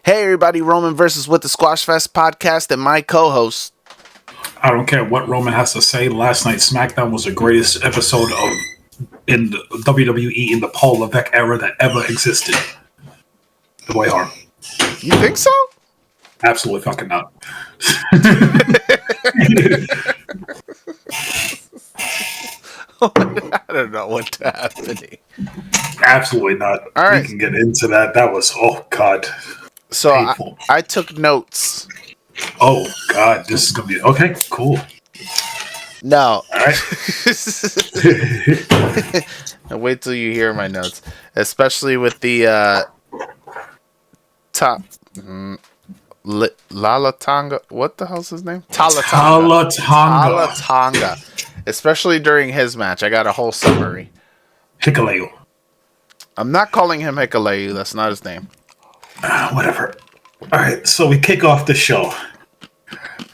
Hey everybody, Roman versus with the Squashfest podcast and my co-host. I don't care what Roman has to say. Last night's Smackdown was the greatest episode of in the WWE in the Paul Levesque era that ever existed. The way hard. You think so? Absolutely fucking not. I don't know what's happening. Absolutely not. All right. We can get into that. That was, oh God. So I took notes. Oh God, this is going to be, okay, cool. No. All right. Wait till you hear my notes. Especially with the top... Lala Tonga. What the hell's his name? Tonga. Tonga. Especially during his match. I got a whole summary. Hikuleo. I'm not calling him Hikuleo. That's not his name. Whatever. All right, so we kick off the show.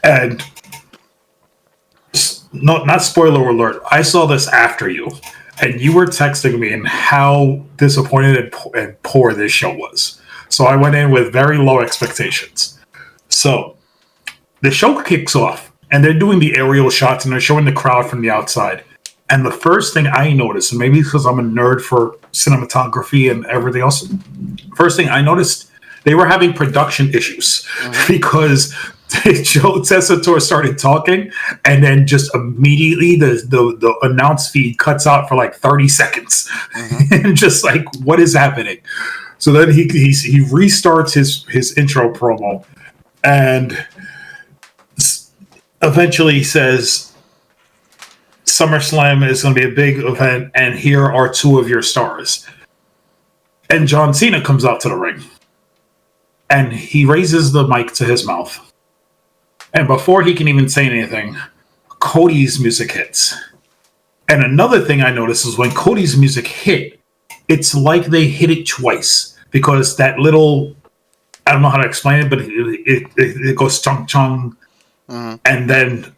And... No, not spoiler alert. I saw this after you. And you were texting me and how disappointed and poor this show was. So I went in with very low expectations. So the show kicks off, and they're doing the aerial shots, and they're showing the crowd from the outside. And the first thing I noticed, and maybe because I'm a nerd for cinematography and everything else, first thing I noticed, they were having production issues because Joe Tessitore started talking, and then just immediately the announce feed cuts out for like 30 seconds. And just like, what is happening? So then he restarts his intro promo, and eventually says, SummerSlam is going to be a big event, and here are two of your stars. And John Cena comes out to the ring, and he raises the mic to his mouth. And before he can even say anything, Cody's music hits. And another thing I noticed is when Cody's music hit, it's like they hit it twice. Because that little, I don't know how to explain it, but it goes chong chong. And then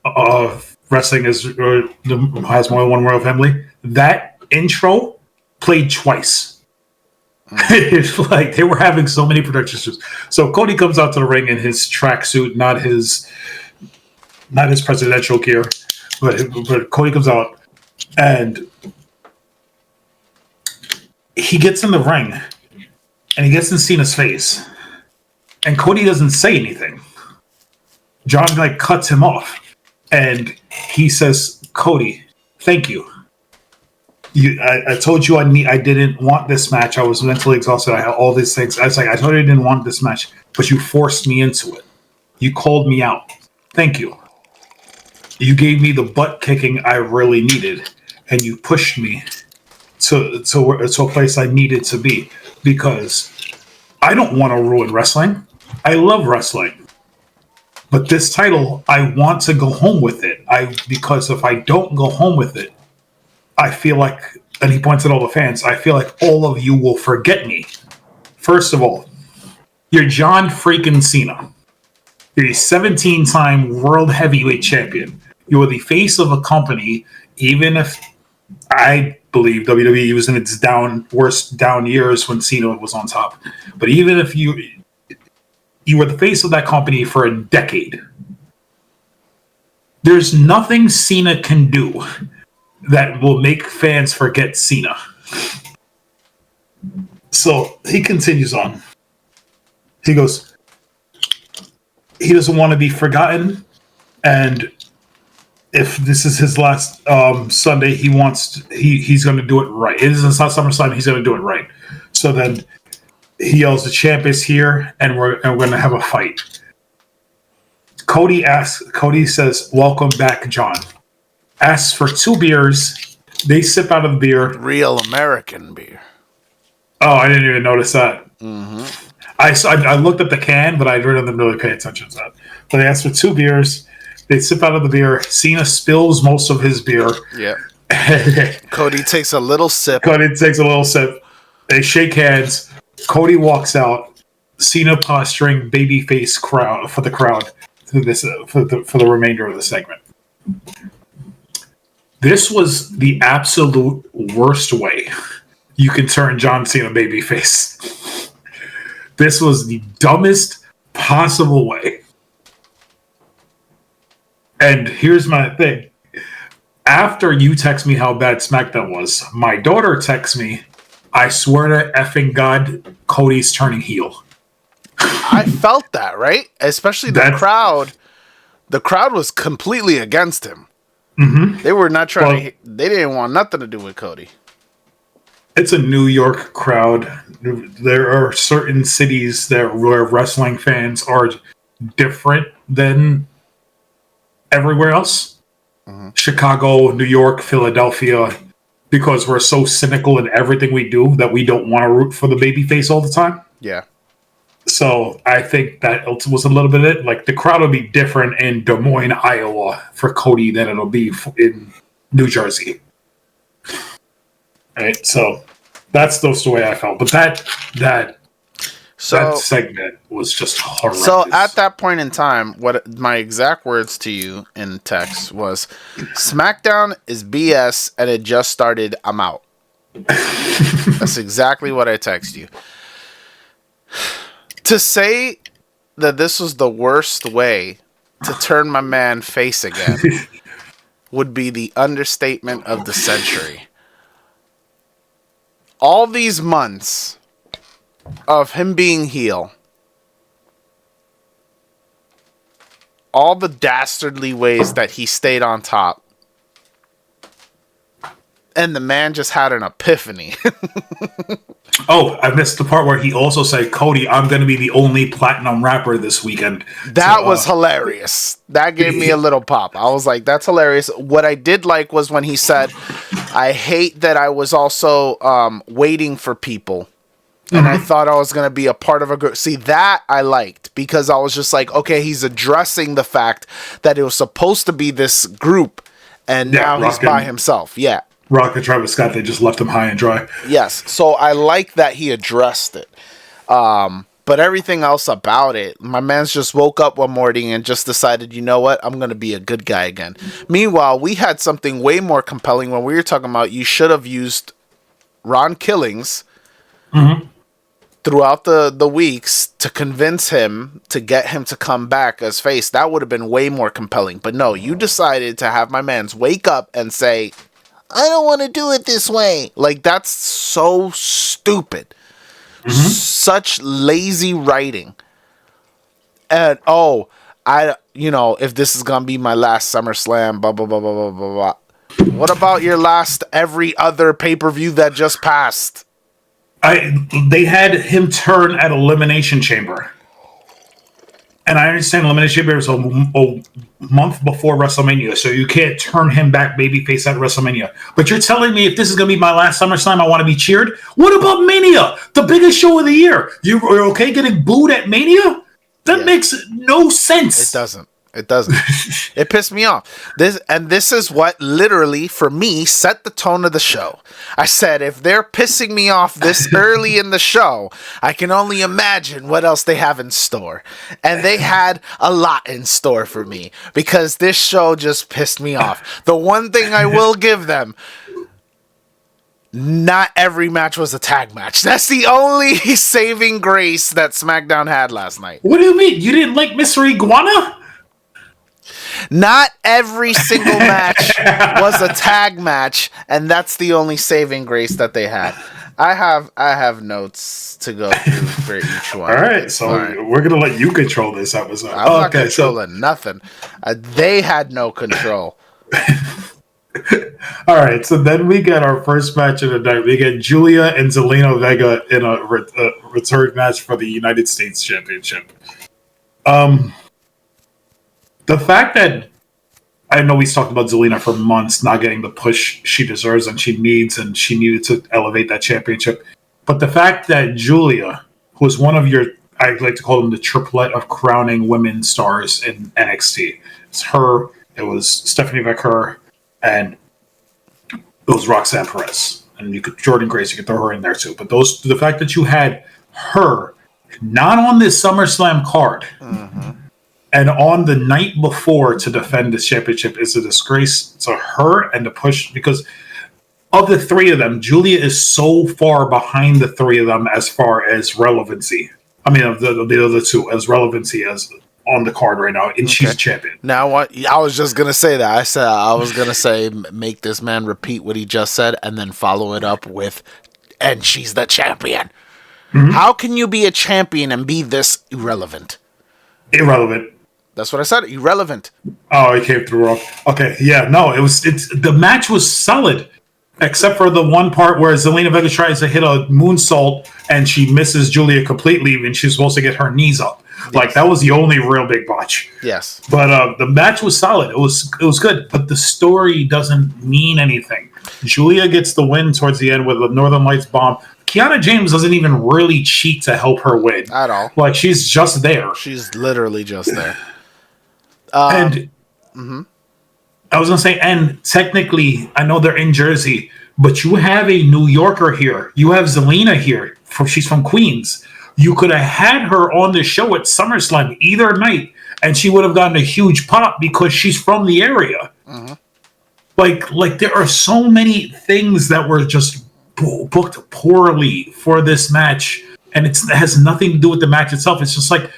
wrestling has more than one Royal Family. That intro played twice. It's like they were having so many production issues. So Cody comes out to the ring in his tracksuit, not his presidential gear, but Cody comes out and he gets in the ring and he gets in Cena's face, and Cody doesn't say anything. John cuts him off, and he says, "Cody, thank you. I told you I didn't want this match. I was mentally exhausted. I had all these things. I was like, I told you I didn't want this match, but you forced me into it. You called me out. Thank you. You gave me the butt kicking I really needed, and you pushed me to a place I needed to be, because I don't want to ruin wrestling. I love wrestling. But this title, I want to go home with it. Because if I don't go home with it, I feel like," and he points at all the fans, "I feel like all of you will forget me. First of all, you're John freaking Cena. You're a 17-time world heavyweight champion. You are the face of a company, even if I believe WWE was in its worst down years when Cena was on top. But even if you were the face of that company for a decade, there's nothing Cena can do that will make fans forget Cena." So he continues on. He goes, he doesn't want to be forgotten, and if this is his last Sunday, he's going to do it right. It isn't SummerSlam, he's going to do it right. So then he yells, "The champ is here, and we're going to have a fight." Cody says, "Welcome back, John." Asks for 2 beers. They sip out of the beer. Real American beer. Oh, I didn't even notice that. I looked at the can, but I didn't really pay attention to that. But they asked for 2 beers. They sip out of the beer. Cena spills most of his beer. Yeah. Cody takes a little sip. They shake hands. Cody walks out. Cena posturing babyface crowd for the crowd for the remainder of the segment. This was the absolute worst way you can turn John Cena babyface. This was the dumbest possible way. And here's my thing. After you text me how bad SmackDown was, my daughter texts me, I swear to effing God, Cody's turning heel. I felt that, right? Especially the crowd. The crowd was completely against him. Mm-hmm. They were not trying to... They didn't want nothing to do with Cody. It's a New York crowd. There are certain cities where wrestling fans are different than everywhere else. Mm-hmm. Chicago, New York, Philadelphia, because we're so cynical in everything we do that we don't want to root for the babyface all the time. Yeah. So I think that was a little bit of it. Like, the crowd will be different in Des Moines, Iowa for Cody than it'll be in New Jersey. Right? So that's the way I felt. But that segment was just horrendous. So at that point in time, what my exact words to you in text was, SmackDown is BS and it just started, I'm out. That's exactly what I text you. To say that this was the worst way to turn my man face again would be the understatement of the century. All these months of him being heel, all the dastardly ways that he stayed on top, and the man just had an epiphany. Oh, I missed the part where he also said, Cody, I'm going to be the only platinum rapper this weekend. That was hilarious. That gave me a little pop. I was like, that's hilarious. What I did like was when he said, I hate that I was also waiting for people. And I thought I was going to be a part of a group. See, that I liked, because I was just like, okay, he's addressing the fact that it was supposed to be this group, and now he's by himself. Yeah. Rock and Travis Scott, they just left him high and dry. Yes. So I like that he addressed it. But everything else about it, my man's just woke up one morning and just decided, you know what, I'm going to be a good guy again. Meanwhile, we had something way more compelling when we were talking about you should have used Ron Killings throughout the weeks to convince him to get him to come back as face. That would have been way more compelling. But no, you decided to have my man's wake up and say, I don't want to do it this way. Like, that's so stupid. Such lazy writing. And, if this is going to be my last SummerSlam, blah, blah, blah, blah, blah, blah, blah. What about your last every other pay-per-view that just passed? They had him turn at Elimination Chamber. And I understand Elimination Chamber is a month before WrestleMania, so you can't turn him back babyface at WrestleMania. But you're telling me if this is going to be my last SummerSlam, I want to be cheered? What about Mania? The biggest show of the year. You're okay getting booed at Mania? That makes no sense. It doesn't. It doesn't. It pissed me off. This is what literally, for me, set the tone of the show. I said, if they're pissing me off this early in the show, I can only imagine what else they have in store. And they had a lot in store for me, because this show just pissed me off. The one thing I will give them, not every match was a tag match. That's the only saving grace that SmackDown had last night. What do you mean? You didn't like Mr. Iguana? Not every single match was a tag match, and that's the only saving grace that they had. I have notes to go through for each one. All right, so we're gonna let you control this episode. I'm not controlling nothing. They had no control. All right, so then we get our first match of the night. We get Julia and Zelina Vega in a return match for the United States Championship. The fact that I know we've talked about Zelina for months not getting the push she deserves and she needs, and she needed to elevate that championship. But the fact that Julia, who is one of your, I like to call them the triplet of crowning women stars in NXT. It's her, it was Stephanie McCur, and it was Roxanne Perez. And you could Jordan Grace, you could throw her in there too. But the fact that you had her not on this SummerSlam card, and on the night before to defend this championship is a disgrace to her and the push, because of the three of them, Julia is so far behind the three of them as far as relevancy. I mean, of the other two as relevancy as on the card right now, and she's a champion. Now, what I was just gonna say that I was gonna say make this man repeat what he just said and then follow it up with, and she's the champion. Mm-hmm. How can you be a champion and be this irrelevant? Irrelevant. That's what I said. Irrelevant. Oh, he came through wrong. Okay, yeah, no, the match was solid, except for the one part where Zelina Vega tries to hit a moonsault and she misses Julia completely, and she's supposed to get her knees up. Yes. Like, that was the only real big botch. Yes. But the match was solid. It was good, but the story doesn't mean anything. Julia gets the win towards the end with the Northern Lights bomb. Kiana James doesn't even really cheat to help her win. At all. Like, she's just there. She's literally just there. I was going to say, and technically, I know they're in Jersey, but you have a New Yorker here. You have Zelina here. She's from Queens. You could have had her on the show at SummerSlam either night, and she would have gotten a huge pop because she's from the area. Mm-hmm. Like there are so many things that were just booked poorly for this match, and it has nothing to do with the match itself. It's just like,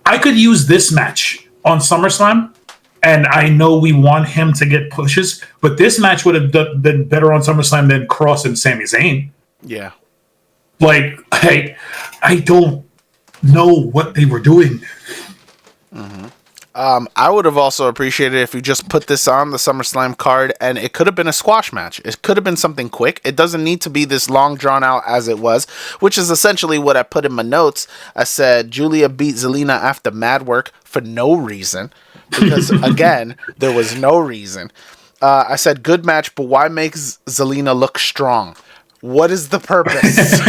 I could use this match on SummerSlam, and I know we want him to get pushes, but this match would have been better on SummerSlam than Cross and Sami Zayn. Yeah. Like, I don't know what they were doing. Mm-hmm. I would have also appreciated if you just put this on the SummerSlam card, and it could have been a squash match. It could have been something quick. It doesn't need to be this long drawn out as it was, which is essentially what I put in my notes. I said Julia beat Zelina after mad work for no reason, because again, there was no reason. I said good match, but why make Zelina look strong? What is the purpose?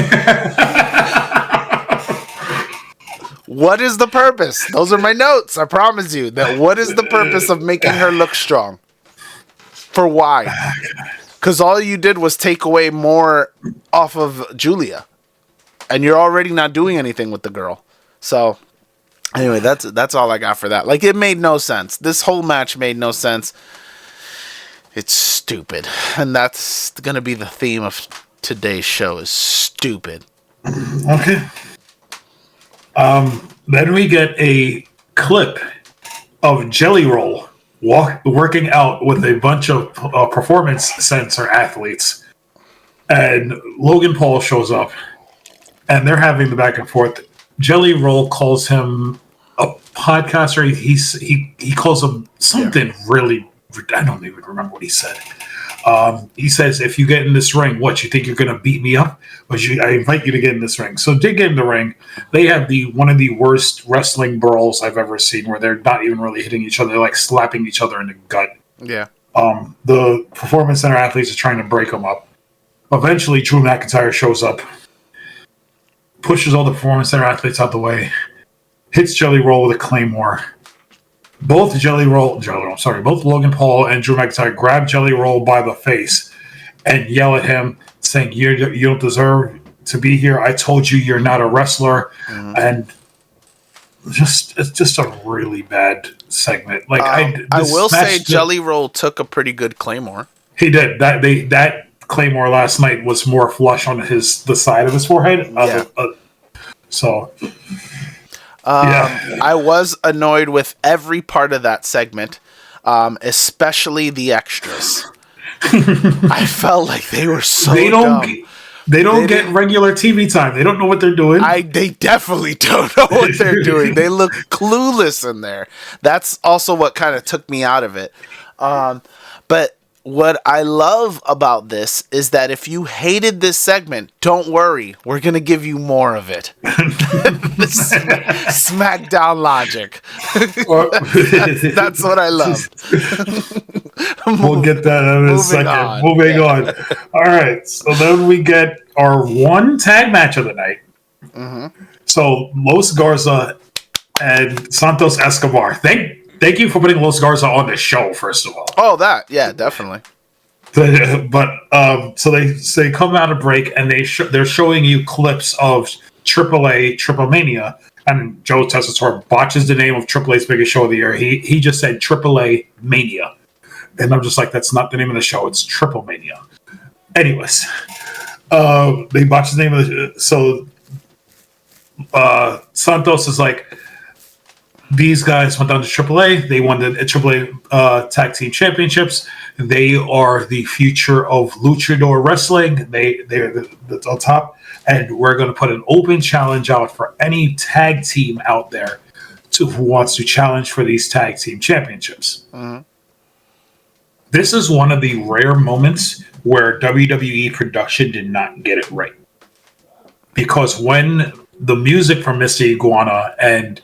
What is the purpose? Those are my notes. I promise you that. What is the purpose of making her look strong? For why? Because all you did was take away more off of Julia, and you're already not doing anything with the girl. So, anyway, that's all I got for that. Like, it made no sense. This whole match made no sense. It's stupid, and that's gonna be the theme of today's show. Is stupid. Okay. Then we get a clip of Jelly Roll working out with a bunch of performance center athletes. And Logan Paul shows up, and they're having the back and forth. Jelly Roll calls him a podcaster. He calls him something really, I don't even remember what he said. He says, if you get in this ring, what, you think you're going to beat me up? But I invite you to get in this ring. So they get in the ring. They have one of the worst wrestling brawls I've ever seen, where they're not even really hitting each other. They're like slapping each other in the gut. Yeah. The Performance Center athletes are trying to break them up. Eventually, Drew McIntyre shows up, pushes all the Performance Center athletes out the way, hits Jelly Roll with a Claymore. Both both Logan Paul and Drew McIntyre grab Jelly Roll by the face and yell at him, saying, you don't deserve to be here. I told you you're not a wrestler. Mm-hmm. And it's just a really bad segment. Like, I will say Jelly Roll took a pretty good Claymore. He did. That Claymore last night was more flush on the side of his forehead. Yeah. I was annoyed with every part of that segment, especially the extras. I felt like they were so dumb. They don't get regular TV time. They don't know what they're doing. They definitely don't know what they're doing. They look clueless in there. That's also what kind of took me out of it. But what I love about this is that if you hated this segment, don't worry. We're going to give you more of it. Smackdown logic. That's what I love. We'll get that in a second. Moving on. All right. So then we get our one tag match of the night. Mm-hmm. So Los Garza and Santos Escobar. Thank you for putting Los Garza on the show, first of all. Oh, yeah, definitely. But so they come out of break, and they're showing you clips of Triple Mania, and Joe Tessitore botches the name of Triple A's biggest show of the year. He just said Triple A Mania, and I'm just like, that's not the name of the show. It's Triple Mania. Anyways, they botched the name of the so Santos is like, these guys went down to AAA. They won the AAA Tag Team Championships. They are the future of luchador wrestling. They're on top, and we're going to put an open challenge out for any tag team out there who wants to challenge for these tag team championships. Mm-hmm. This is one of the rare moments where WWE production did not get it right, because when the music from Mr. Iguana and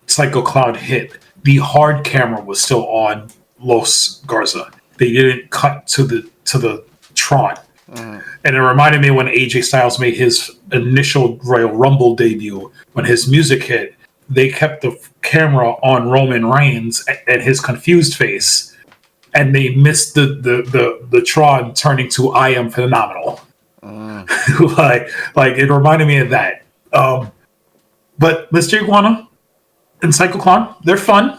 Psycho Clown hit, the hard camera was still on Los Garza. They didn't cut to the Tron. And it reminded me when AJ Styles made his initial Royal Rumble debut. When his music hit, they kept the camera on Roman Reigns and his confused face, and they missed the Tron turning to "I am phenomenal." like it reminded me of that. But Mr. Iguana and Psycho Clown, they're fun.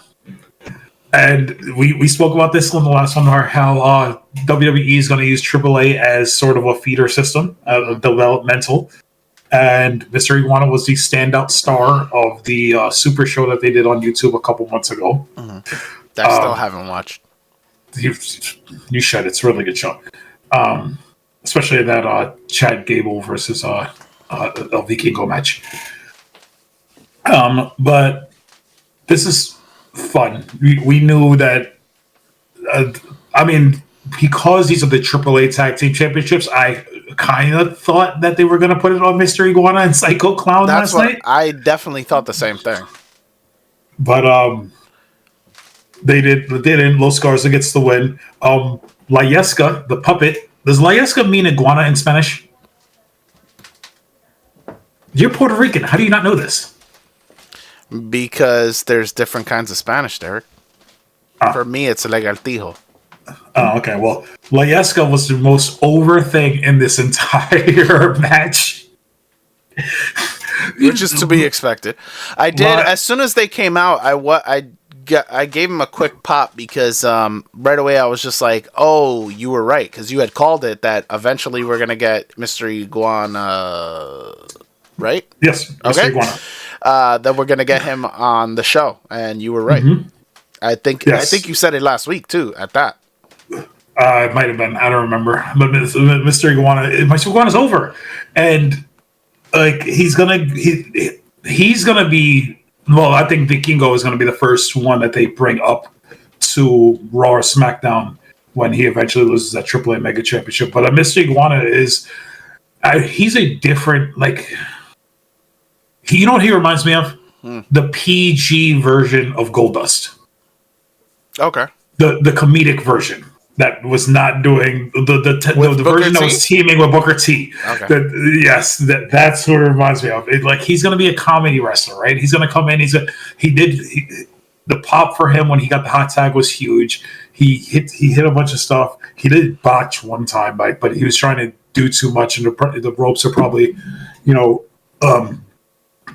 And we spoke about this on the last one, how WWE is going to use AAA as sort of a feeder system, developmental. And Mr. Iguana was the standout star of the Super Show that they did on YouTube a couple months ago. Mm-hmm. That I still haven't watched. You should. It's a really good show. Especially that Chad Gable versus El Vikingo match. But this is fun. We knew that. Because these are the AAA Tag Team Championships, I kind of thought that they were going to put it on Mr. Iguana and Psycho Clown last night. I definitely thought the same thing. But they didn't. Los Garza gets the win. La Yesca, the puppet. Does La Yesca mean iguana in Spanish? You're Puerto Rican. How do you not know this? Because there's different kinds of Spanish, Derek. For me, it's legaltijo. Oh, okay. Well, La Yesca was the most over thing in this entire match. Which is to be expected. I did, as soon as they came out, I gave him a quick pop because right away I was just like, oh, you were right. Because you had called it that eventually we're going to get Mr. Iguana, right? Yes, Mr. Iguana. That we're going to get him on the show. And you were right. Mm-hmm. I think you said it last week, too, at that. It might have been. I don't remember. But Mr. Iguana's over. And like he's gonna be. Well, I think Vikingo is gonna be the first one that they bring up to Raw or SmackDown when he eventually loses that AAA Mega Championship. But Mr. Iguana is. He's a different you know what he reminds me of? The PG version of Goldust. Okay. The comedic version that was not doing the version that was teaming with Booker T. Okay. That's what it reminds me of. He's going to be a comedy wrestler, right? He's going to come in. The pop for him when he got the hot tag was huge. He hit a bunch of stuff. He did botch one time, but he was trying to do too much, and the ropes are probably,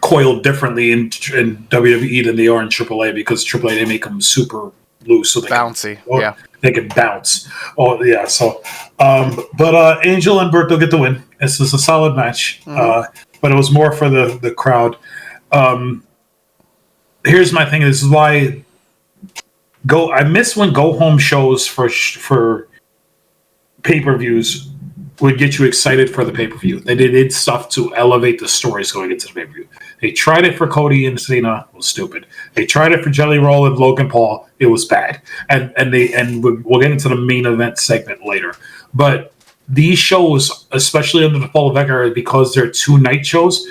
coiled differently in WWE than they are in AAA, because AAA they make them super loose, so they bouncy. They can bounce. Oh yeah. So, but Angel and Berto get the win. This is a solid match, but it was more for the crowd. Here's my thing. This is why I miss when go home shows for pay-per-views would get you excited for the pay-per-view. They did stuff to elevate the stories going into the pay-per-view. They tried it for Cody and Cena. It was stupid. They tried it for Jelly Roll and Logan Paul. It was bad. And we'll get into the main event segment later. But these shows, especially under the Fall of Vega, because they're 2 night shows,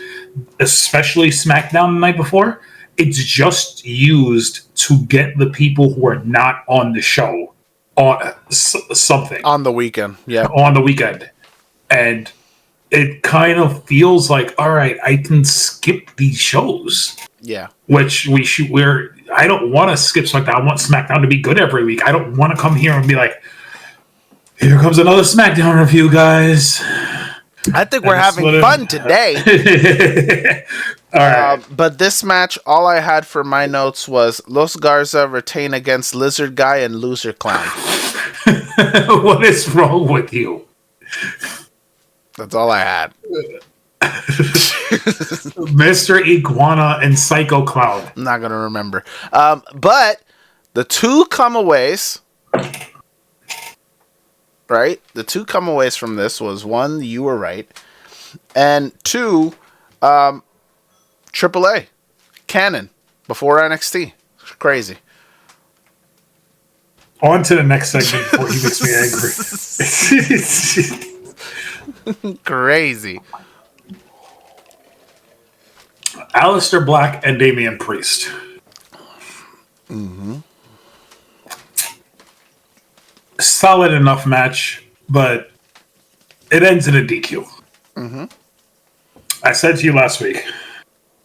especially SmackDown the night before, it's just used to get the people who are not on the show on something. On the weekend, yeah. On the weekend. And it kind of feels like, all right, I can skip these shows. Yeah. Which I don't want to skip SmackDown. I want SmackDown to be good every week. I don't want to come here and be like, here comes another SmackDown review, guys. I think we're having fun today. All right. But this match, all I had for my notes was Los Garza retain against Lizard Guy and Loser Clown. What is wrong with you? That's all I had. Mr. Iguana and Psycho Clown. I'm not going to remember. But the two come-aways, right? The two come-aways from this was, one, you were right, and two, AAA, Canon, before NXT. It's crazy. On to the next segment before he makes me angry. Crazy. Aleister Black and Damian Priest. Solid enough match, but it ends in a DQ. I said to you last week,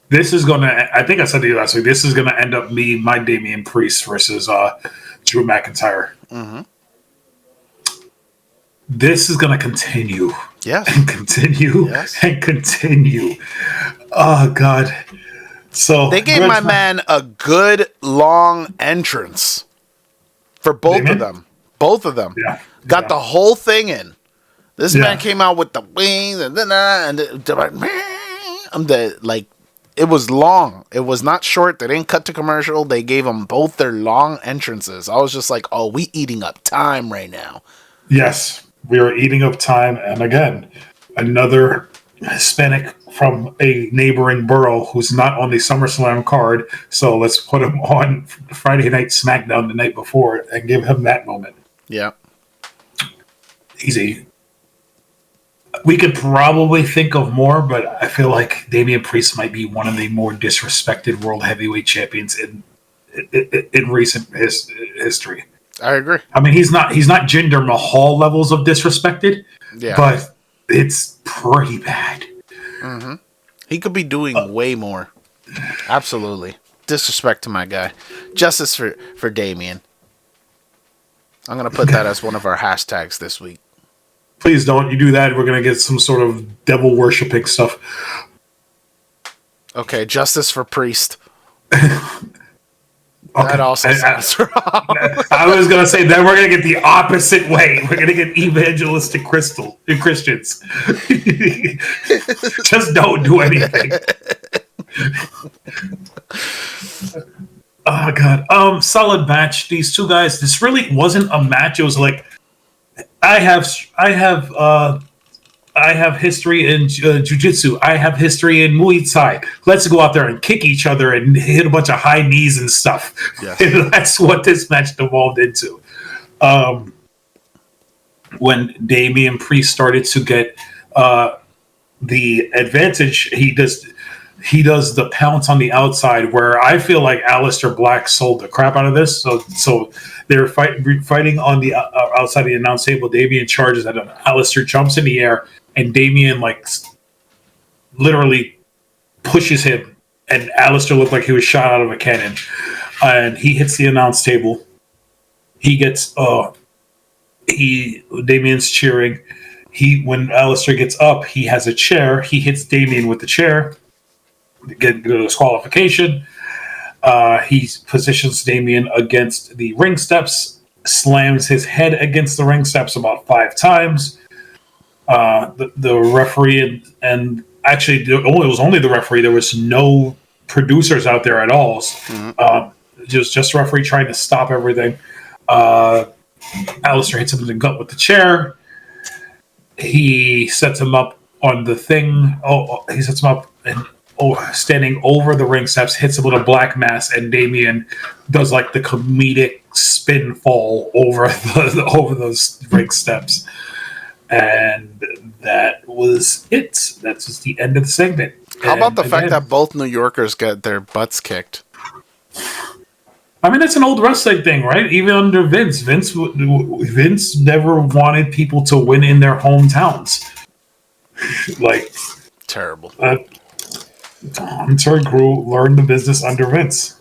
this is gonna. I think I said to you last week, this is gonna end up me, my Damian Priest versus Drew McIntyre. This is gonna continue. Yes. And continue. Yes. And continue. Oh God. So they gave my man a good long entrance for both of them. Both of them got the whole thing in. This man came out with the wings and like it was long. It was not short. They didn't cut to commercial. They gave them both their long entrances. I was just like, oh, we eating up time right now. Yes, we are eating up time. And again, another Hispanic from a neighboring borough who's not on the SummerSlam card. So let's put him on Friday Night Smackdown the night before and give him that moment. Yeah. Easy. We could probably think of more, but I feel like Damian Priest might be one of the more disrespected world heavyweight champions in recent history. I agree. I mean, he's not Jinder Mahal levels of disrespected, but it's pretty bad. He could be doing way more. Absolutely. Disrespect to my guy. Justice for Damian. I'm going to put that as one of our hashtags this week. Please don't. You do that, we're going to get some sort of devil worshipping stuff. Okay, justice for Priest. Okay. That also sounds wrong. I was going to say, then we're going to get the opposite way. We're going to get evangelistic Christians. Just don't do anything. Oh, God. Solid match. These two guys, this really wasn't a match. It was like, I have history in jiu-jitsu. I have history in Muay Thai. Let's go out there and kick each other and hit a bunch of high knees and stuff. Yes. And that's what this match devolved into. When Damian Priest started to get the advantage, he does the pounce on the outside, where I feel like Aleister Black sold the crap out of this. So they're fighting on the outside of the announce table. Damian charges at him. Aleister jumps in the air, and Damian literally pushes him. And Aleister looked like he was shot out of a cannon. And he hits the announce table. He gets Damian's cheering. When Aleister gets up, he has a chair. He hits Damian with the chair. Get a disqualification. He positions Damian against the ring steps, slams his head against the ring steps about 5 times. The referee and actually it was only the referee. There was no producers out there at all. Just referee trying to stop everything. Aleister hits him in the gut with the chair. He sets him up on the thing. He sets him up and standing over the ring steps, hits him with a black mass, and Damian does like the comedic spin fall over those ring steps. And that was it. That's just the end of the segment. How about the fact that both New Yorkers get their butts kicked? I mean, that's an old wrestling thing, right? Even under Vince. Vince never wanted people to win in their hometowns. Terrible. Hunter Crew learned the business under Vince.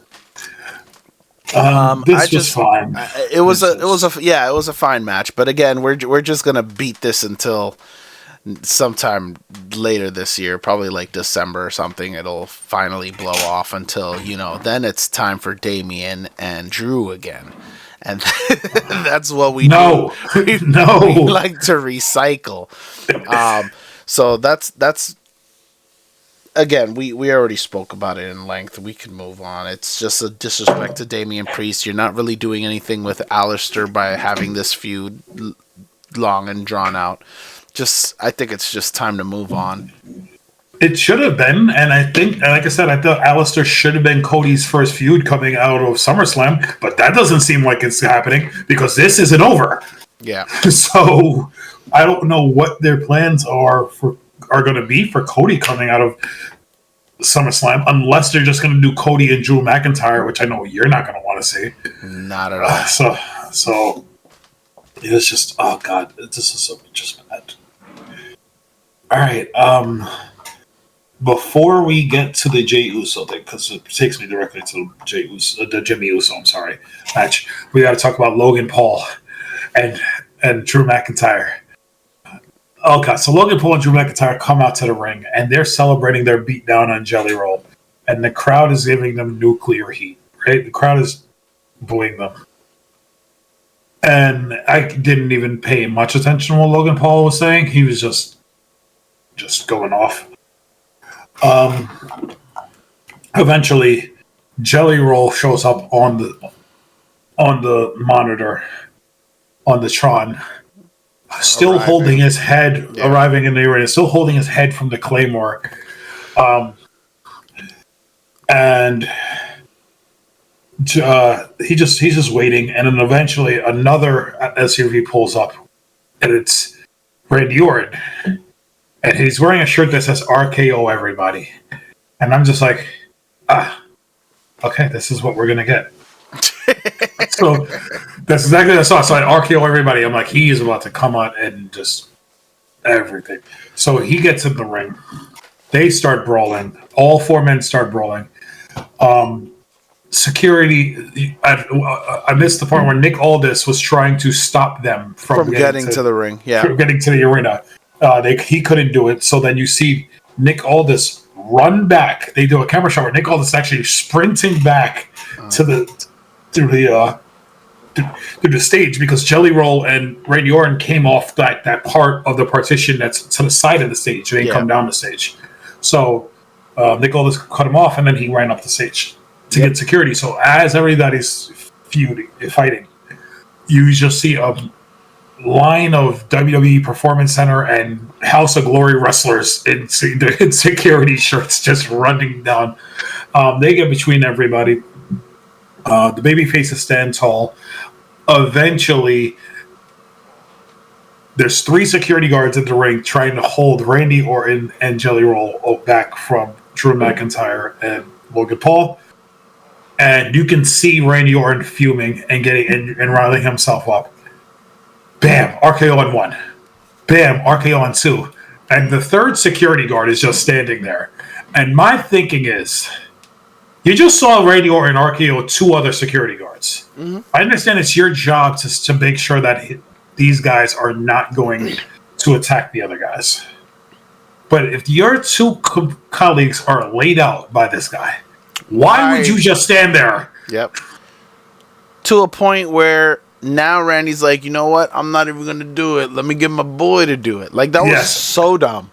This was fine. It was a fine match, but again, we're just gonna beat this until sometime later this year, probably like December or something. It'll finally blow off until then it's time for Damian and Drew again, and that's what we do. We like to recycle. So that's again, we already spoke about it in length. We can move on. It's just a disrespect to Damian Priest. You're not really doing anything with Aleister by having this feud long and drawn out. I think it's just time to move on. It should have been, and I think, like I said, I thought Aleister should have been Cody's first feud coming out of SummerSlam, but that doesn't seem like it's happening because this isn't over. Yeah. So I don't know what their plans are going to be for Cody coming out of SummerSlam, unless they're just going to do Cody and Drew McIntyre, which I know you're not going to want to see. Not at all. So it's just, oh god, this is so just bad. All right. Before we get to the Jey Uso thing, because it takes me directly to the Jimmy Uso, match, we got to talk about Logan Paul and Drew McIntyre. Okay, so Logan Paul and Drew McIntyre come out to the ring, and they're celebrating their beatdown on Jelly Roll, and the crowd is giving them nuclear heat, right? The crowd is booing them. And I didn't even pay much attention to what Logan Paul was saying. He was just going off. Eventually, Jelly Roll shows up on the monitor, on the Tron, still holding his head, arriving in the arena, still holding his head from the Claymore. And he's just waiting, and then eventually another SUV pulls up, and it's Randy Orton. And he's wearing a shirt that says RKO everybody. And I'm just like, okay, this is what we're going to get. So that's exactly what I saw. So I RKO everybody. I'm like, he is about to come out and just everything. So he gets in the ring. They start brawling. All four men start brawling. Security, I missed the part where Nick Aldis was trying to stop them from getting to the ring. Yeah. From getting to the arena. He couldn't do it. So then you see Nick Aldis run back. They do a camera shot where Nick Aldis actually sprinting back through the stage, because Jelly Roll and Randy Orton came off that part of the partition that's to the side of the stage. They didn't come down the stage. So Nick Aldis cut him off, and then he ran up the stage to get security. So as everybody's fighting, you just see a line of WWE Performance Center and House of Glory wrestlers in security shirts just running down. They get between everybody. The babyfaces stand tall. Eventually, there's 3 security guards in the ring trying to hold Randy Orton and Jelly Roll back from Drew McIntyre and Logan Paul. And you can see Randy Orton fuming and and riling himself up. Bam, RKO on 1. Bam, RKO on 2. And the third security guard is just standing there. And my thinking is, you just saw Randy Orton RKO 2 other security guards. Mm-hmm. I understand it's your job to make sure that these guys are not going to attack the other guys. But if your 2 colleagues are laid out by this guy, why would you just stand there? Yep. To a point where now Randy's like, you know what? I'm not even going to do it. Let me get my boy to do it. Like, that was so dumb.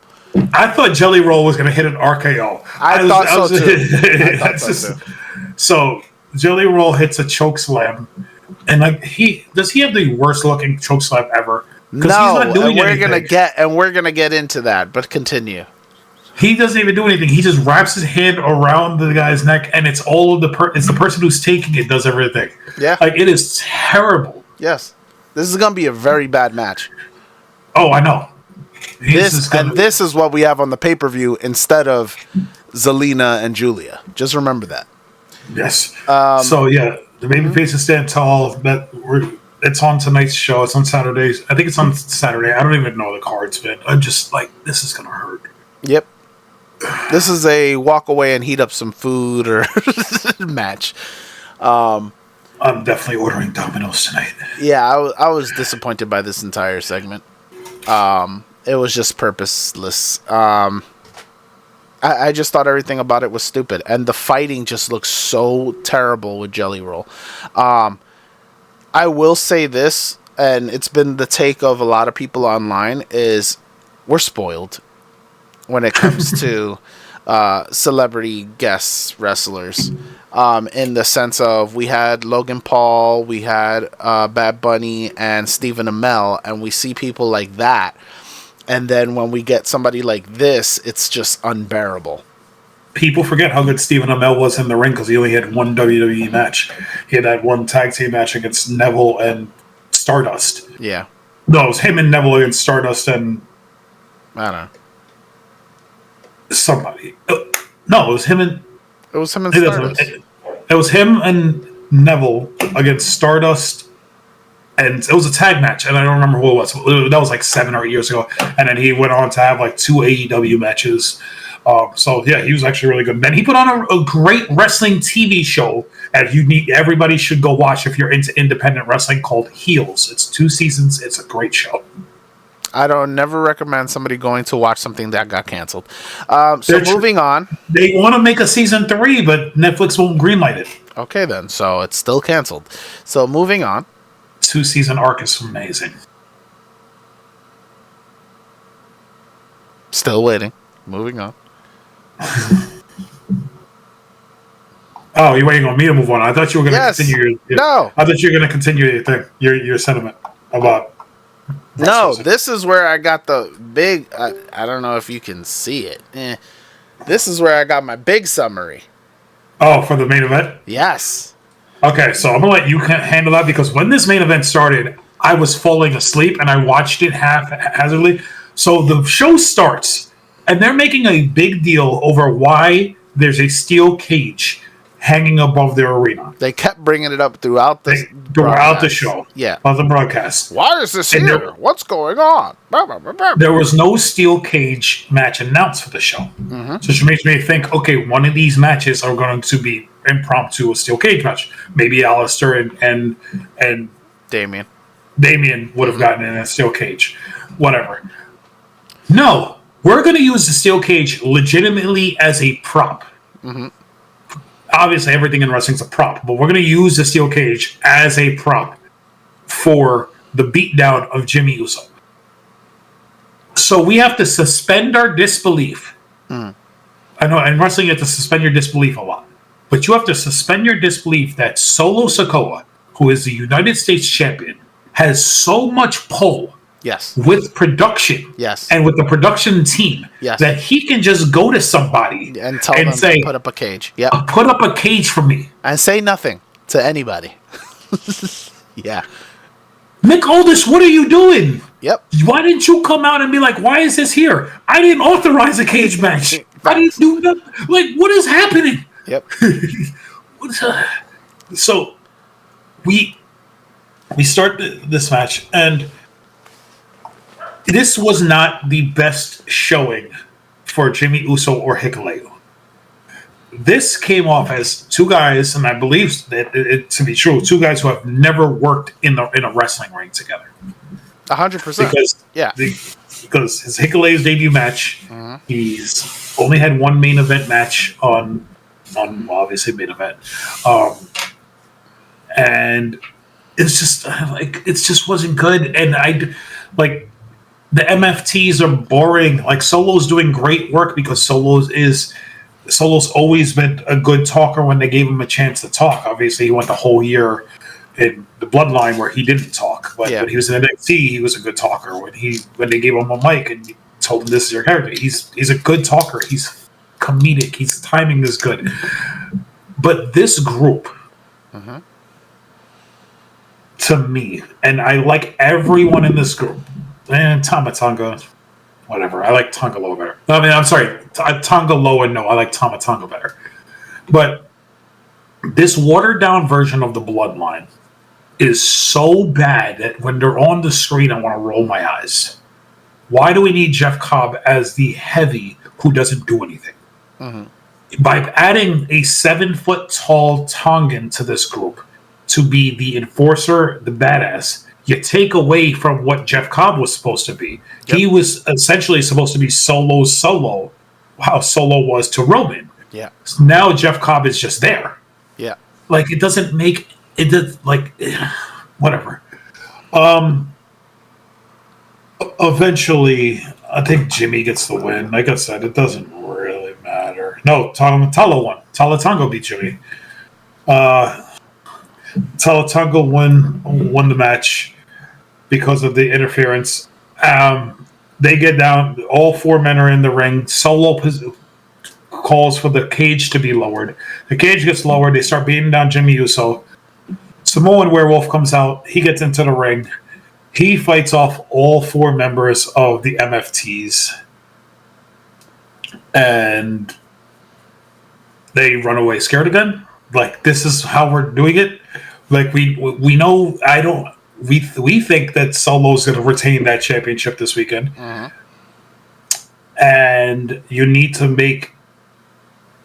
I thought Jelly Roll was going to hit an RKO. I thought so too. So Jelly Roll hits a choke slam, and does he have the worst looking choke slam ever? No, he's not doing anything. We're gonna get into that. But continue. He doesn't even do anything. He just wraps his hand around the guy's neck, and it's all of it's the person who's taking it does everything. Yeah, like, it is terrible. Yes, this is gonna be a very bad match. Oh, I know. This is what we have on the pay-per-view instead of Zelina and Julia. Just remember that. Yes. So yeah, the babyfaces stand tall. It's on tonight's show. It's on Saturdays. I think it's on Saturday. I don't even know the card's been. I'm just like, this is gonna hurt. Yep. This is a walk away and heat up some food or match. I'm definitely ordering Domino's tonight. Yeah, I was disappointed by this entire segment. It was just purposeless. I just thought everything about it was stupid, and the fighting just looks so terrible with Jelly Roll. I will say this, and it's been the take of a lot of people online, is we're spoiled when it comes to celebrity guest wrestlers. In the sense of we had Logan Paul, we had Bad Bunny, and Stephen Amell, and we see people like that. And then when we get somebody like this, it's just unbearable. People forget how good Stephen Amell was in the ring because he only had one WWE match. He had that one tag team match against Neville and Stardust. Yeah. No, it was him and Neville against Stardust and I don't know. Somebody. No, it was him and... It was him and Stardust. It was him and Neville against Stardust, and it was a tag match, and I don't remember who it was. That was like 7 or 8 years ago, and then he went on to have like 2 AEW matches. So yeah, he was actually really good. Then he put on a great wrestling TV show, and everybody should go watch if you're into independent wrestling, called Heels. It's 2 seasons. It's a great show. I don't never recommend somebody going to watch something that got canceled. So moving on. They want to make a season 3, but Netflix won't greenlight it. Okay then, so it's still canceled. So moving on. 2-season arc is amazing. Still waiting. Moving on. Oh, you're waiting on me to move on. I thought you were going to continue your No. I thought you were going to continue your thing, your sentiment about. No, this is where I got the big. I don't know if you can see it. This is where I got my big summary. Oh, for the main event? Yes. Okay, so I'm going to let you handle that because when this main event started, I was falling asleep and I watched it haphazardly. So the show starts and they're making a big deal over why there's a steel cage hanging above their arena. They kept bringing it up throughout the show. Yeah. On the broadcast. Why is this here? What's going on? There was no steel cage match announced for the show. Mm-hmm. So it makes me think, okay, one of these matches are going to be impromptu, a steel cage match. Maybe Alistair and Damien would have gotten in a steel cage. Whatever. No, we're going to use the steel cage legitimately as a prop. Mm-hmm. Obviously, everything in wrestling is a prop, but we're going to use the steel cage as a prop for the beatdown of Jimmy Uso. So we have to suspend our disbelief. I know in wrestling you have to suspend your disbelief a lot, but you have to suspend your disbelief that Solo Sikoa, who is the United States champion, has so much pull. Yes. With production. Yes. And with the production team. Yes. That he can just go to somebody and tell them to put up a cage. Yeah. Put up a cage for me. And say nothing to anybody. Yeah. Nick Aldis, what are you doing? Yep. Why didn't you come out and be like, why is this here? I didn't authorize a cage match. I didn't do that. Like, what is happening? Yep. So we start this match, and this was not the best showing for Jimmy Uso or Hikuleo. This came off as 2 guys, and I believe that it to be true, 2 guys who have never worked in a wrestling ring together. 100%. Because his Hikuleo's debut match, he's only had 1 main event match on obviously main event, and it's just like it just wasn't good, and the MFTs are boring. Like Solo's doing great work because Solo's always been a good talker when they gave him a chance to talk. Obviously, he went the whole year in the Bloodline where he didn't talk, but when he was in NXT, he was a good talker. When they gave him a mic and told him this is your character, he's a good talker. He's comedic. His timing is good. But this group, to me, and I like everyone in this group. And Tonga, whatever. I like Tonga Loa better. I mean, I'm sorry. Tonga Loa, no. I like Tonga better. But this watered-down version of the Bloodline is so bad that when they're on the screen, I want to roll my eyes. Why do we need Jeff Cobb as the heavy who doesn't do anything? By adding a 7-foot-tall Tongan to this group to be the enforcer, the badass, you take away from what Jeff Cobb was supposed to be. Yep. He was essentially supposed to be Solo, how Solo was to Roman. Yeah. So now Jeff Cobb is just there. Yeah. Like, it doesn't make... It does, like... Whatever. Eventually, I think Jimmy gets the win. Like I said, it doesn't really matter. No, Tala won. Tala Tonga beat Jimmy. Tala Tonga won the match because of the interference. They get down. All four men are in the ring. Solo calls for the cage to be lowered. The cage gets lowered. They start beating down Jimmy Uso. Samoan Werewolf comes out. He gets into the ring. He fights off all four members of the MFTs. And they run away scared again. Like, this is how we're doing it. Like, we know, we think that Solo's going to retain that championship this weekend. Mm-hmm. And you need to make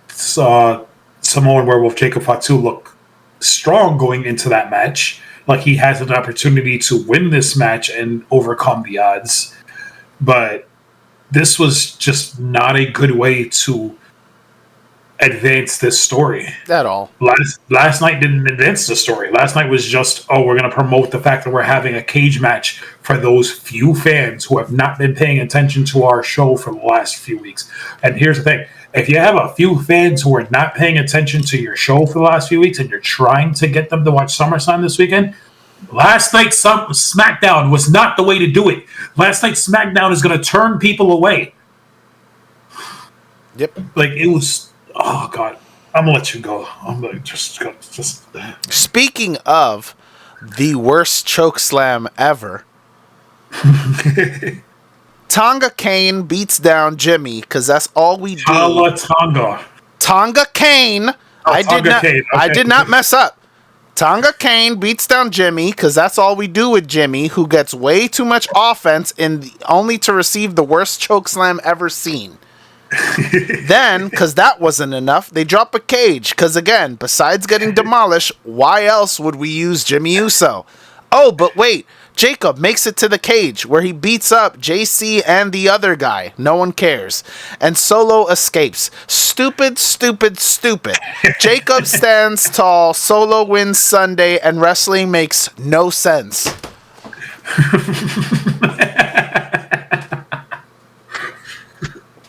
Samoan Werewolf Jacob Fatu look strong going into that match. Like, he has an opportunity to win this match and overcome the odds. But this was just not a good way to advance this story at all. Last night didn't advance the story. Last night was just, we're going to promote the fact that we're having a cage match for those few fans who have not been paying attention to our show for the last few weeks. And here's the thing. If you have a few fans who are not paying attention to your show for the last few weeks and you're trying to get them to watch SummerSlam this weekend, last night's Smackdown was not the way to do it. Last night's Smackdown is going to turn people away. Yep. Like, it was... Oh, God. I'm going to let you go. I'm going to just... Speaking of the worst chokeslam ever, Tonga Kane beats down Jimmy because that's all we do. Tonga Kane. I did not mess up. Tonga Kane beats down Jimmy because that's all we do with Jimmy, who gets way too much offense only to receive the worst chokeslam ever seen. Then, because that wasn't enough, they drop a cage. Because again, besides getting demolished, why else would we use Jimmy Uso? Oh, but wait, Jacob makes it to the cage where he beats up JC and the other guy. No one cares. And Solo escapes. Stupid, stupid, stupid. Jacob stands tall, Solo wins Sunday, and wrestling makes no sense.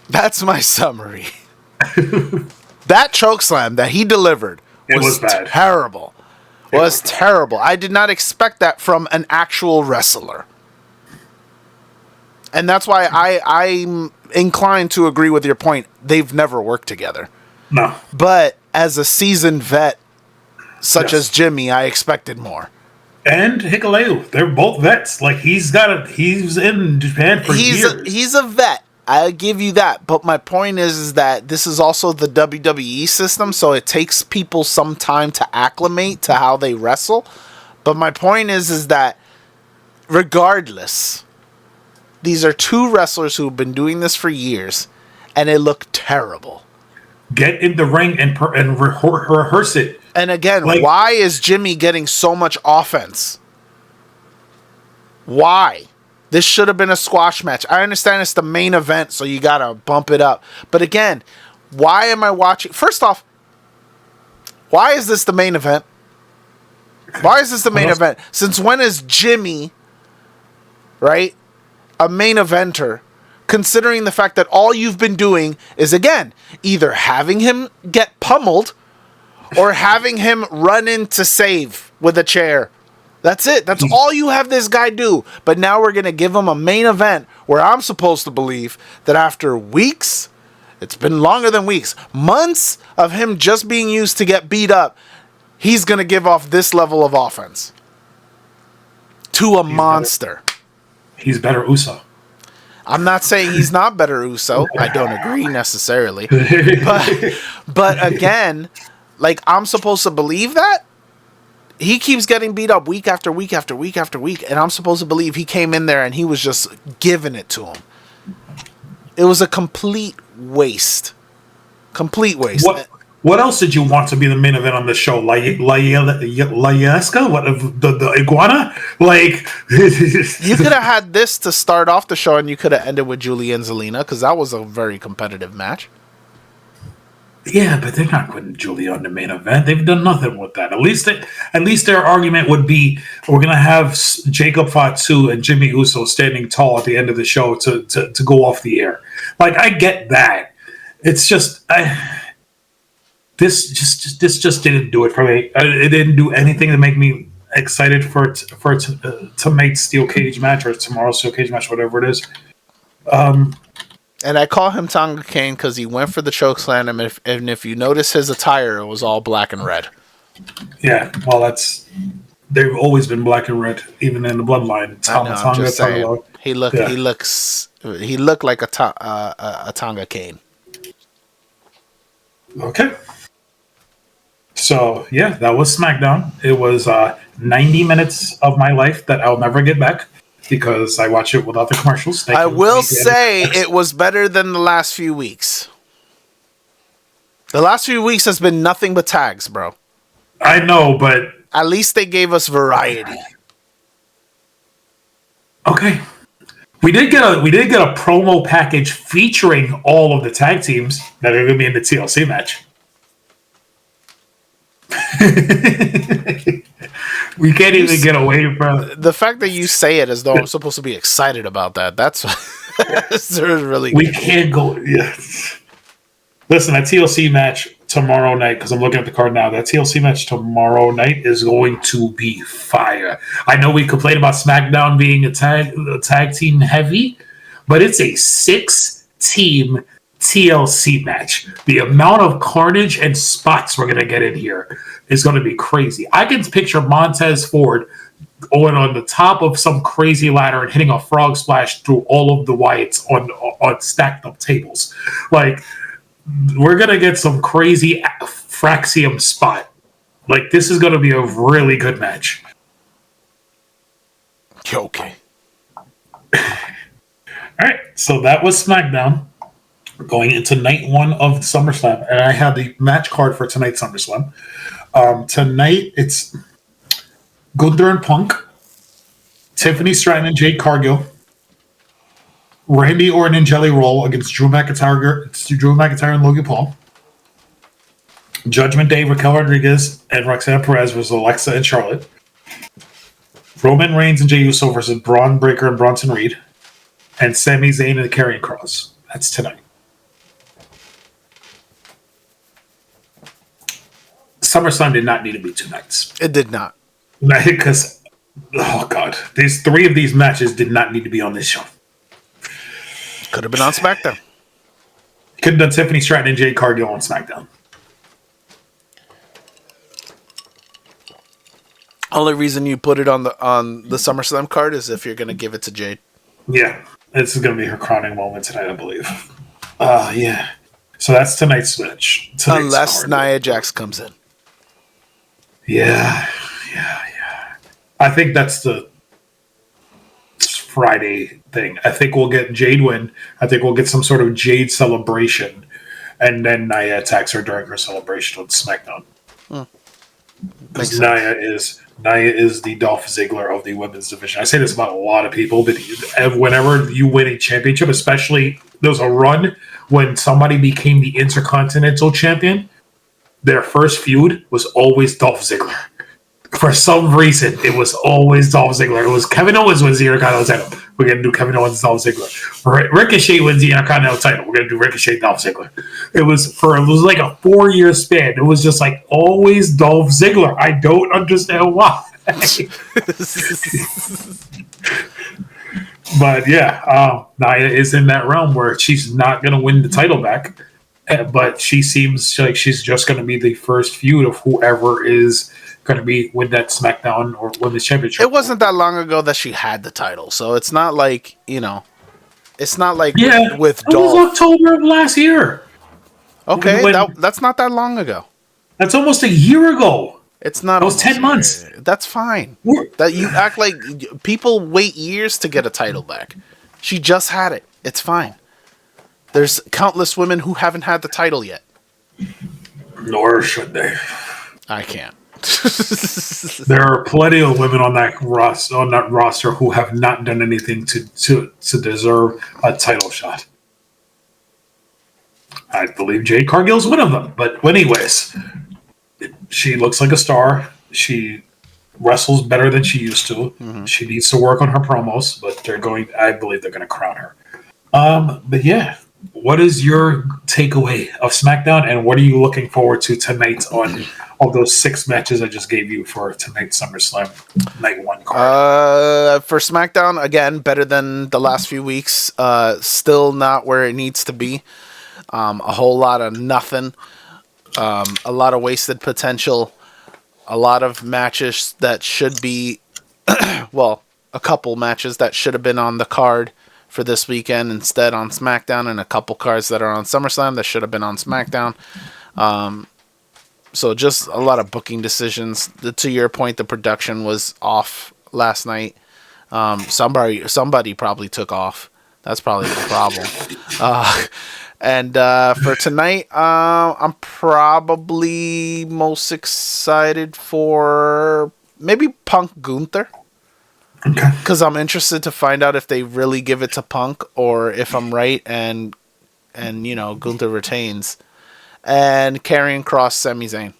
That's my summary. That chokeslam that he delivered was bad. Terrible. Was terrible. I did not expect that from an actual wrestler. And that's why I'm inclined to agree with your point. They've never worked together. No. But as a seasoned vet, such as Jimmy, I expected more. And Hikuleo. They're both vets. Like, he's in Japan for years. He's a vet. I'll give you that, but my point is that this is also the WWE system, so it takes people some time to acclimate to how they wrestle. But my point is that regardless, these are two wrestlers who have been doing this for years, and it looked terrible. Get in the ring and rehearse it. And again, why is Jimmy getting so much offense? Why? This should have been a squash match. I understand it's the main event, so you gotta bump it up. But again, why am I watching? First off, why is this the main event? Why is this the main event? Since when is Jimmy, right, a main eventer, considering the fact that all you've been doing is, again, either having him get pummeled or having him run in to save with a chair? That's it. That's all you have this guy do. But now we're going to give him a main event where I'm supposed to believe that after weeks, it's been longer than weeks, months of him just being used to get beat up, he's going to give off this level of offense to a monster. He's better Uso. I'm not saying he's not better Uso. I don't agree necessarily. But again, like, I'm supposed to believe that? He keeps getting beat up week after week after week after week, and I'm supposed to believe he came in there and he was just giving it to him. It was a complete waste. Complete waste. What else did you want to be the main event on the show? Layeska? What, the iguana? Like... You could have had this to start off the show, and you could have ended with Julie and Zelina, because that was a very competitive match. Yeah, but they're not putting Julie on the main event. They've done nothing with that. At least their argument would be, we're going to have Jacob Fatu and Jimmy Uso standing tall at the end of the show to go off the air. Like, I get that. it's just this just didn't do it for me. It didn't do anything to make me excited for tonight's steel cage match or tomorrow's steel cage match, whatever it is. And I call him Tonga Kane because he went for the chokeslam, and if you notice his attire, it was all black and red. Yeah, well, they've always been black and red, even in the bloodline. I'm just saying. He looked like a Tonga Kane. Okay. So yeah, that was SmackDown. It was 90 minutes of my life that I'll never get back because I watch it without the commercials. I will say it was better than the last few weeks. The last few weeks has been nothing but tags, bro. I know, but at least they gave us variety. Okay. We did get a promo package featuring all of the tag teams that are going to be in the TLC match. We can't even get away from the fact that you say it as though I'm supposed to be excited about that. That's really we can't go. Yeah. Listen, that TLC match tomorrow night, because I'm looking at the card now. That TLC match tomorrow night is going to be fire. I know we complain about SmackDown being a tag team heavy, but it's a 6-team TLC match. The amount of carnage and spots we're going to get in here is going to be crazy. I can picture Montez Ford going on the top of some crazy ladder and hitting a frog splash through all of the Wyatts on stacked up tables. Like, we're going to get some crazy Fraxium spot. Like, this is going to be a really good match. Okay. All right, so that was SmackDown. We're going into night one of SummerSlam, and I have the match card for tonight's SummerSlam. Tonight, it's Gunther and Punk, Tiffany Stratton and Jade Cargill, Randy Orton and Jelly Roll against Drew McIntyre and Logan Paul, Judgment Day, Raquel Rodriguez and Roxanne Perez versus Alexa and Charlotte, Roman Reigns and Jey Uso versus Braun Breaker and Bronson Reed, and Sami Zayn and the Karrion Kross. That's tonight. SummerSlam did not need to be 2 nights. It did not. Because, oh God, these 3 of these matches did not need to be on this show. Could have been on SmackDown. Could have done Tiffany Stratton and Jade Cargill on SmackDown. Only reason you put it on the SummerSlam card is if you're going to give it to Jade. Yeah, this is going to be her crowning moment tonight, I believe. Yeah. So that's tonight's match. Unless Nia Jax comes in. Yeah. I think that's the Friday thing. I think we'll get Jade win. I think we'll get some sort of Jade celebration. And then Nia attacks her during her celebration on SmackDown. Because Nia is the Dolph Ziggler of the women's division. I say this about a lot of people, but whenever you win a championship, especially there's a run when somebody became the Intercontinental Champion, their first feud was always Dolph Ziggler. For some reason, it was always Dolph Ziggler. It was Kevin Owens wins the Intercontinental title. We're going to do Kevin Owens, Dolph Ziggler. Ricochet wins the Intercontinental title. We're going to do Ricochet, Dolph Ziggler. It was like a 4-year span. It was just like always Dolph Ziggler. I don't understand why. But yeah, Nia is in that realm where she's not going to win the title back. But she seems like she's just going to be the first feud of whoever is going to be with that SmackDown or win this championship. It wasn't that long ago that she had the title, so it's not like, it's not like with Dolph. It was October of last year. Okay, that's not that long ago. That's almost a year ago. It's not. It was 10 months. That's fine. That you act like people wait years to get a title back. She just had it. It's fine. There's countless women who haven't had the title yet. Nor should they. I can't. There are plenty of women on that roster who have not done anything to deserve a title shot. I believe Jade Cargill is one of them. But anyways, she looks like a star. She wrestles better than she used to. Mm-hmm. She needs to work on her promos, but I believe they're going to crown her. But yeah, what is your takeaway of SmackDown, and what are you looking forward to tonight on all those 6 matches I just gave you for tonight's SummerSlam Night 1 card? For SmackDown, again, better than the last few weeks. Still not where it needs to be. A whole lot of nothing. A lot of wasted potential. A lot of matches that should be, well, a couple matches that should have been on the card for this weekend instead on SmackDown, and a couple cards that are on SummerSlam that should have been on SmackDown. So just a lot of booking decisions. To your point, the production was off last night. Somebody probably took off. That's probably the problem. And for tonight, I'm probably most excited for maybe Punk Gunther. Okay. Because I'm interested to find out if they really give it to Punk or if I'm right and Gunther retains. And Karrion Kross, Sami Zayn.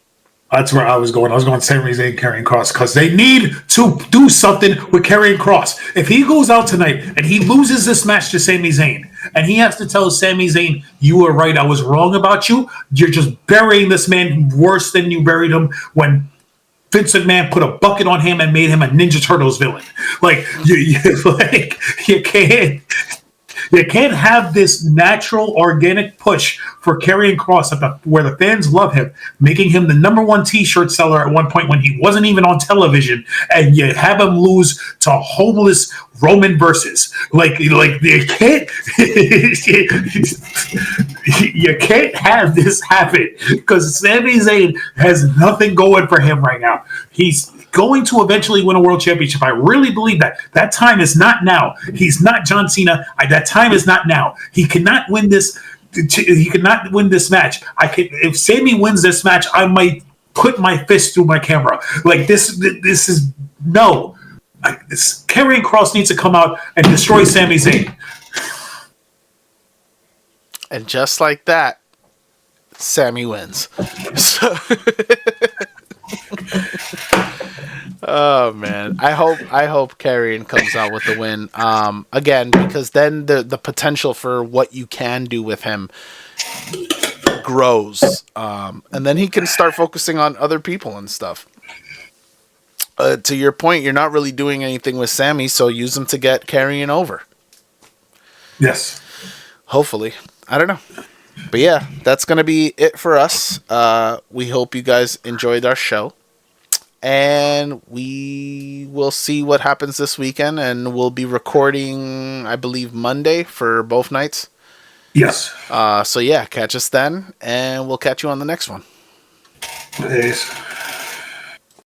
That's where I was going. I was going Sami Zayn, Karrion Kross, because they need to do something with Karrion Kross. If he goes out tonight and he loses this match to Sami Zayn, and he has to tell Sami Zayn, "You were right, I was wrong about you. You're just burying this man worse than you buried him when Vince McMahon put a bucket on him and made him a Ninja Turtles villain." Like you can't have this natural, organic push for Karrion Kross where the fans love him, making him the #1 T-shirt seller at one point when he wasn't even on television, and you have him lose to homeless Roman versus. Like you can't, you can't have this happen because Sami Zayn has nothing going for him right now. He's going to eventually win a world championship. I really believe that. That time is not now. He's not John Cena. That time is not now. He cannot win this. He cannot win this match. If Sami wins this match, I might put my fist through my camera. Like this is no. Karrion Kross needs to come out and destroy Sami Zayn. And just like that, Sami wins. Oh man, I hope Karrion comes out with the win. Again, because then the potential for what you can do with him grows, and then he can start focusing on other people and stuff. To your point, you're not really doing anything with Sami, so use him to get Karrion over. Yes. Hopefully, I don't know. But yeah, that's going to be it for us. We hope you guys enjoyed our show. And we will see what happens this weekend. And we'll be recording, I believe, Monday for both nights. Yes. So yeah, catch us then. And we'll catch you on the next one. Peace.